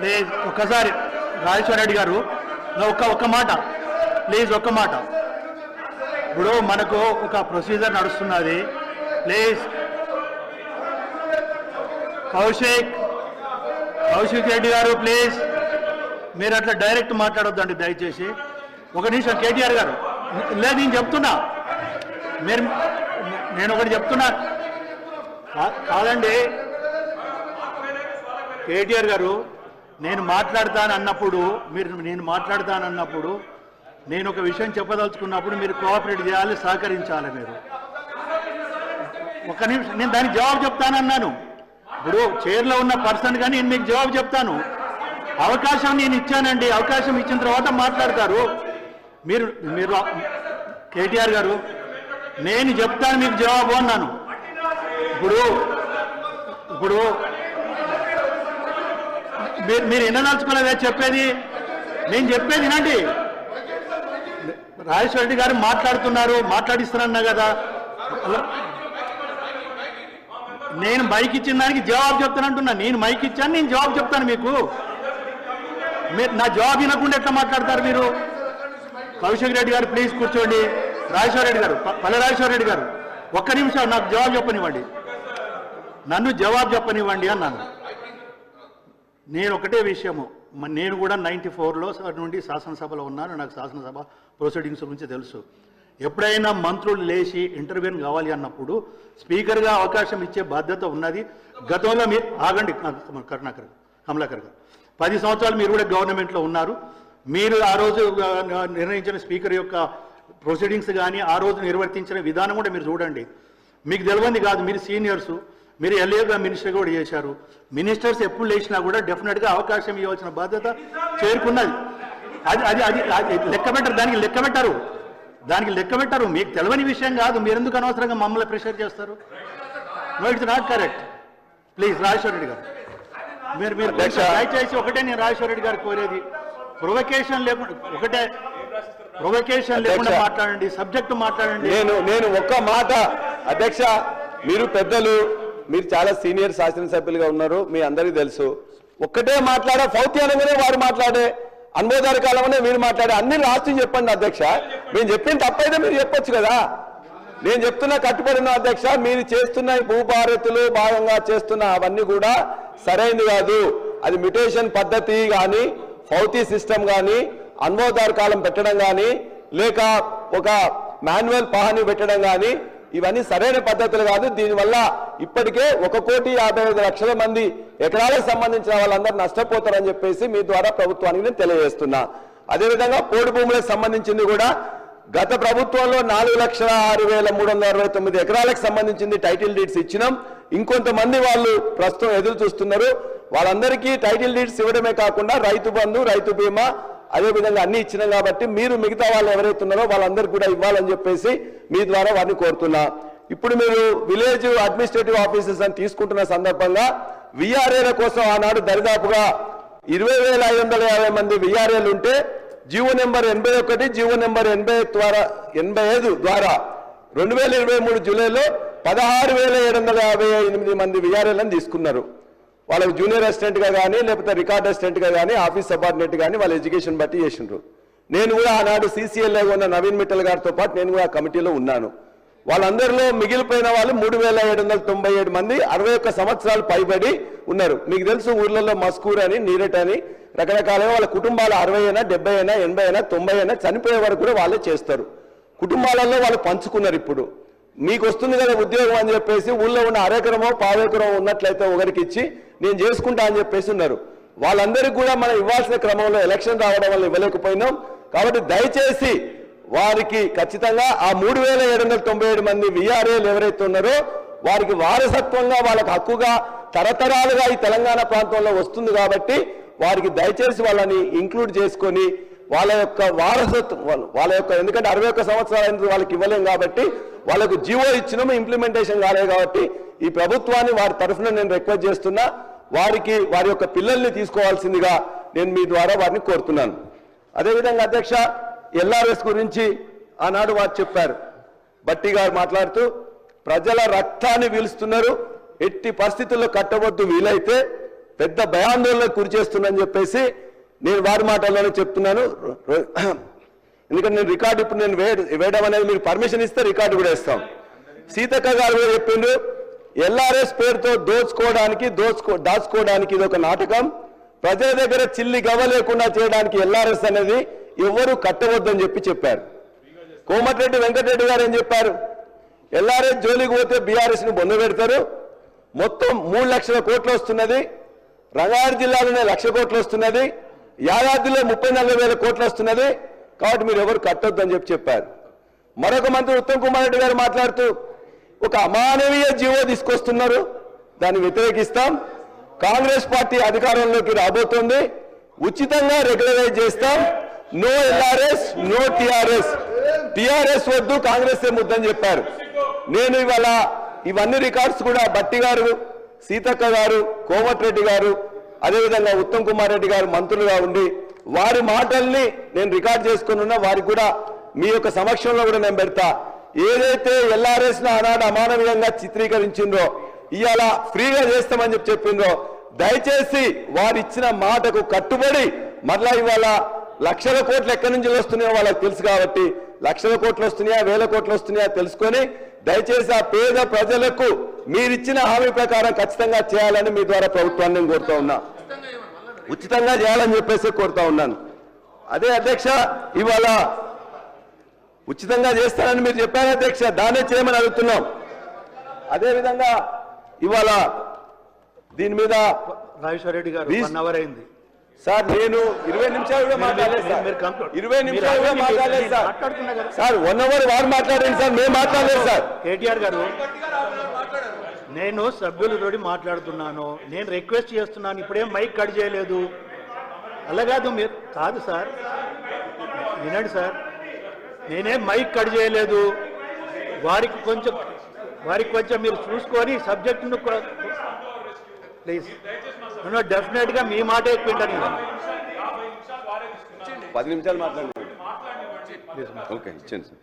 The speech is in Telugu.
ప్లీజ్ ఒక్కసారి రాజేశ్వర రెడ్డి గారు ఒక్క మాట ప్లీజ్, ఒక్క మాట. ఇప్పుడు మనకు ఒక ప్రొసీజర్ నడుస్తున్నది. ప్లీజ్ కౌశిక్ రెడ్డి గారు ప్లీజ్, మీరు అట్లా డైరెక్ట్ మాట్లాడొద్దండి దయచేసి. ఒక నిమిషం కేటీఆర్ గారు, లేదు నేను చెప్తున్నా, నేను ఒకటి చెప్తున్నా కాదండి కేటీఆర్ గారు. నేను మాట్లాడతానన్నప్పుడు నేను ఒక విషయం చెప్పదలుచుకున్నప్పుడు మీరు కోఆపరేట్ చేయాలి, సహకరించాలి. మీరు ఒక నిమిషం, నేను దానికి జవాబు చెప్తానన్నాను. ఇప్పుడు చైర్లో ఉన్న పర్సన్ కానీ నేను మీకు జవాబు చెప్తాను. అవకాశం నేను ఇచ్చానండి, అవకాశం ఇచ్చిన తర్వాత మాట్లాడతారు. మీరు కేటీఆర్ గారు, నేను చెప్తాను మీకు జవాబు అన్నాను. ఇప్పుడు మీరు వినదలుచుకోలేదా చెప్పేది? నేను చెప్పేది వినండి. రాజేశ్వర రెడ్డి గారు మాట్లాడిస్తున్నా కదా, నేను మైక్ ఇచ్చిన దానికి జవాబు చెప్తానంటున్నా. నేను మైక్ ఇచ్చాను, నేను జవాబు చెప్తాను మీకు. మీరు నా జవాబు వినకుండా ఎట్లా మాట్లాడతారు మీరు? కౌశిక్ రెడ్డి గారు ప్లీజ్ కూర్చోండి. రాజేశ్వర రెడ్డి గారు, పల్లె రాజేశ్వర రెడ్డి గారు, ఒక్క నిమిషం నాకు జవాబు చెప్పనివ్వండి, నన్ను జవాబు చెప్పనివ్వండి అన్నాను. నేను ఒకటే విషయము, నేను కూడా 94లో నుండి శాసనసభలో ఉన్నాను. నాకు శాసనసభ ప్రొసీడింగ్స్ గురించి తెలుసు. ఎప్పుడైనా మంత్రులు లేచి ఇంటర్వ్యూన్ కావాలి అన్నప్పుడు స్పీకర్గా అవకాశం ఇచ్చే బాధ్యత ఉన్నది. గతంలో మీరు ఆగండి కమలాకర్ గారు, 10 సంవత్సరాలు మీరు కూడా గవర్నమెంట్లో ఉన్నారు. మీరు ఆ రోజు నిర్ణయించిన స్పీకర్ యొక్క ప్రొసీడింగ్స్ కానీ ఆ రోజు నిర్వర్తించిన విధానం కూడా మీరు చూడండి. మీకు తెలియంది కాదు, మీరు సీనియర్సు, మీరు ఎల్ఏగా మినిస్టర్ కూడా చేశారు. మినిస్టర్స్ ఎప్పుడు లేచినా కూడా డెఫినెట్గా అవకాశం ఇవ్వాల్సిన బాధ్యత చేరుకున్నది. అది లెక్క పెట్టరు, దానికి లెక్క పెట్టరు. మీకు తెలియని విషయం కాదు, మీరు ఎందుకు అనవసరంగా మమ్మల్ని ప్రెషర్ చేస్తారు? No, it's not correct. Please Rajeshwara Reddy గారు, మీరు దయచేసి ఒకటే నేను రాజేశ్వర రెడ్డి గారు కోరేది, ప్రొవకేషన్ లేకుండా మాట్లాడండి, సబ్జెక్టు మాట్లాడండి. నేను ఒక్క మాట అధ్యక్ష, మీరు పెద్దలు, మీరు చాలా సీనియర్ శాసనసభ్యులుగా ఉన్నారు, మీ అందరికీ తెలుసు. ఒక్కటే మాట్లాడే ఫౌతి అనగానే వారు మాట్లాడే, అనుమోదార కాలంలోనే మీరు మాట్లాడే, అన్ని లాస్ట్ చెప్పండి అధ్యక్ష. మేము చెప్పిన తప్పైతే మీరు చెప్పొచ్చు కదా. నేను చెప్తున్నా కట్టుబడిన అధ్యక్ష, మీరు చేస్తున్న భూభారతులు భాగంగా చేస్తున్న అవన్నీ కూడా సరైనది కాదు. అది మ్యుటేషన్ పద్ధతి కానీ, ఫౌతి సిస్టమ్ కానీ, అనుమోదార కాలం పెట్టడం కానీ, లేక ఒక మాన్యువల్ పహాని పెట్టడం కానీ, ఇవన్నీ సరైన పద్ధతులు కాదు. దీనివల్ల ఇప్పటికే 1,55,00,000 మంది ఎకరాలకు సంబంధించిన వాళ్ళందరూ నష్టపోతారని చెప్పేసి మీ ద్వారా ప్రభుత్వానికి నేను తెలియజేస్తున్నా. అదేవిధంగా పోడు భూములకు సంబంధించింది కూడా గత ప్రభుత్వంలో 4,06,369 ఎకరాలకు సంబంధించింది టైటిల్ డీడ్స్ ఇచ్చినాం. ఇంకొంతమంది వాళ్ళు ప్రస్తుతం ఎదురు చూస్తున్నారు. వాళ్ళందరికీ టైటిల్ డీడ్స్ ఇవ్వడమే కాకుండా రైతు బంధు, రైతు బీమా, అదేవిధంగా అన్ని ఇచ్చినాం. కాబట్టి మీరు మిగతా వాళ్ళు ఎవరైతే ఉన్నారో వాళ్ళందరికీ కూడా ఇవ్వాలని చెప్పేసి మీ ద్వారా వారిని కోరుతున్నా. ఇప్పుడు మీరు విలేజ్ అడ్మినిస్ట్రేటివ్ ఆఫీసర్స్ అని తీసుకుంటున్న సందర్భంగా విఆర్ఏల కోసం ఆనాడు దరిదాపుగా 20,550 మంది విఆర్ఏలు ఉంటే జీవో నెంబర్ 81, జీవో నెంబర్ 85 ద్వారా 2023 జూలైలో 16,758 మంది విఆర్ఏలను తీసుకున్నారు. వాళ్ళకి జూనియర్ అసిస్టెంట్గా కానీ, లేకపోతే రికార్డ్ అసిస్టెంట్గా కానీ, ఆఫీస్ సబార్డినేట్ కానీ వాళ్ళ ఎడ్యుకేషన్ బట్టి చేసిండ్రు. నేను కూడా ఆనాడు CCLగా ఉన్న నవీన్ మిట్టల్ గారితో పాటు నేను కూడా కమిటీలో ఉన్నాను. వాళ్ళందరిలో మిగిలిపోయిన వాళ్ళు 3,797 మంది 61 సంవత్సరాలు పైబడి ఉన్నారు. మీకు తెలుసు, ఊర్లలో మస్కూర్ అని, నీరట్ అని రకరకాలుగా వాళ్ళ కుటుంబాలు 60 అయినా, 70 అయినా, 80 అయినా, 90 అయినా చనిపోయే వరకు కూడా వాళ్ళే చేస్తారు. కుటుంబాలలో వాళ్ళు పంచుకున్నారు. ఇప్పుడు మీకు వస్తుంది కదా ఉద్యోగం అని చెప్పేసి ఊళ్ళో ఉన్న అరెకరమో పావెకరమో ఉన్నట్లయితే ఒకరికి ఇచ్చి నేను చేసుకుంటా అని చెప్పేసి ఉన్నారు. వాళ్ళందరికీ కూడా మనం ఇవ్వాల్సిన క్రమంలో ఎలక్షన్ రావడం వల్ల ఇవ్వలేకపోయినాం. కాబట్టి దయచేసి వారికి ఖచ్చితంగా ఆ 3,797 మంది విఆర్ఏలు ఎవరైతే ఉన్నారో వారికి వారసత్వంగా, వాళ్ళకి హక్కుగా తరతరాలుగా ఈ తెలంగాణ ప్రాంతంలో వస్తుంది. కాబట్టి వారికి దయచేసి వాళ్ళని ఇంక్లూడ్ చేసుకొని వాళ్ళ యొక్క వారసత్వం, వాళ్ళ యొక్క, ఎందుకంటే 61 సంవత్సరాలు అయినది వాళ్ళకి ఇవ్వలేం కాబట్టి వాళ్ళకు జీవో ఇచ్చినాము, ఇంప్లిమెంటేషన్ కాలేదు. కాబట్టి ఈ ప్రభుత్వాన్ని వారి తరఫున నేను రిక్వెస్ట్ చేస్తున్నా, వారికి వారి యొక్క పిల్లల్ని తీసుకోవాల్సిందిగా నేను మీ ద్వారా వారిని కోరుతున్నాను. అదేవిధంగా అధ్యక్ష, ఎల్ఆర్ఎస్ గురించి ఆనాడు వారు చెప్పారు. బట్టి గారు మాట్లాడుతూ ప్రజల రక్తాన్ని పీలుస్తున్నారు, ఎట్టి పరిస్థితుల్లో కట్టవద్దు, వీలైతే పెద్ద భయాందోళనకు గురి చేస్తుందని చెప్పేసి నేను వారి మాటల్లోనే చెప్తున్నాను. ఎందుకంటే నేను రికార్డు ఇప్పుడు నేను వేయడం అనేది మీరు పర్మిషన్ ఇస్తే రికార్డు కూడా ఇస్తాం. సీతక్క గారు కూడా చెప్పిండు, ఎల్ఆర్ఎస్ పేరుతో దాచుకోవడానికి ఇది ఒక నాటకం, ప్రజల దగ్గర చిల్లి గవ్వ లేకుండా చేయడానికి ఎల్ఆర్ఎస్ అనేది ఎవరు కట్టవద్దని చెప్పారు. కోమటిరెడ్డి వెంకటరెడ్డి గారు ఏం చెప్పారు, ఎల్ఆర్ఎస్ జోలికి పోతే బీఆర్ఎస్ ను బొంద పెడతారు, మొత్తం 3 లక్షల కోట్లు వస్తున్నది, రంగారెడ్డి జిల్లాలోనే 1,00,000 కోట్లు వస్తున్నది, యాదాద్రిలో 34,000 కోట్లు వస్తున్నది, కాబట్టి మీరు ఎవరు కట్టొద్దని చెప్పారు. మరొక మంత్రి ఉత్తమ్ కుమార్ రెడ్డి గారు మాట్లాడుతూ ఒక అమానవీయ జీవో తీసుకొస్తున్నారు, దాన్ని వ్యతిరేకిస్తాం, కాంగ్రెస్ పార్టీ అధికారంలోకి రాబోతోంది, ఉచితంగా రెగ్యులరైజ్ చేస్తాం, నో ఎల్ఆర్ఎస్ నో టిఆర్ఎస్ వద్దు, కాంగ్రెస్ ముద్దని చెప్పారు. నేను ఇవాళ ఇవన్నీ రికార్డ్స్ కూడా బట్టి గారు, సీతక్క గారు, కోమటిరెడ్డి గారు, అదేవిధంగా ఉత్తమ్ కుమార్ రెడ్డి గారు మంత్రులుగా ఉండి వారి మాటల్ని నేను రికార్డ్ చేసుకుని ఉన్నా, వారికి కూడా మీ యొక్క సమక్షంలో కూడా నేను పెడతా. ఏదైతే ఎల్ఆర్ఎస్ ను ఆనాడు అమానవీయంగా చిత్రీకరించిందో ఇవాళ ఫ్రీగా చేస్తామని చెప్పిందో, దయచేసి వారు ఇచ్చిన మాటకు కట్టుబడి మరలా ఇవాళ 1,00,000 కోట్లు ఎక్కడి నుంచి వస్తున్నాయో వాళ్ళకి తెలుసు కాబట్టి 1,00,000 కోట్లు వస్తున్నాయా 1,000 కోట్లు వస్తున్నాయా తెలుసుకొని దయచేసి ఆ పేద ప్రజలకు మీరిచ్చిన హామీ ప్రకారం ఖచ్చితంగా చేయాలని మీ ద్వారా ప్రభుత్వాన్ని నేను కోరుతా ఉన్నా, ఉచితంగా చేయాలని చెప్పేసి కోరుతా ఉన్నాను. అదే అధ్యక్ష, ఇవాళ ఉచితంగా చేస్తారని మీరు చెప్పారు అధ్యక్ష, దానే చేయమని అడుగుతున్నాం. అదేవిధంగా ఇవాళ దీని మీద రాజేశ్వర రెడ్డి గారు 1 అవర్ అయింది సార్, నేను 20 నిమిషాలు కూడా మాట్లాడలేదు సార్, 20 నిమిషాలు కూడా మాట్లాడలేదు సార్. సార్ 1 అవర్ వారు మాట్లాడండి సార్, మేము మాట్లాడలేదు సార్. కేటీఆర్ గారు, నేను సభ్యులతోటి మాట్లాడుతున్నాను, నేను రిక్వెస్ట్ చేస్తున్నాను, ఇప్పుడేం మైక్ కట్ చేయలేదు. అలా కాదు, మీరు కాదు సార్, వినండి సార్, నేనేం మైక్ కట్ చేయలేదు. వారికి కొంచెం మీరు చూసుకొని సబ్జెక్టును ప్లీజ్, డెఫినెట్ గా మీ మాట ఎక్కువ 10 నిమిషాలు మాట్లాడండి. ఓకే, ఇచ్చేయండి సార్.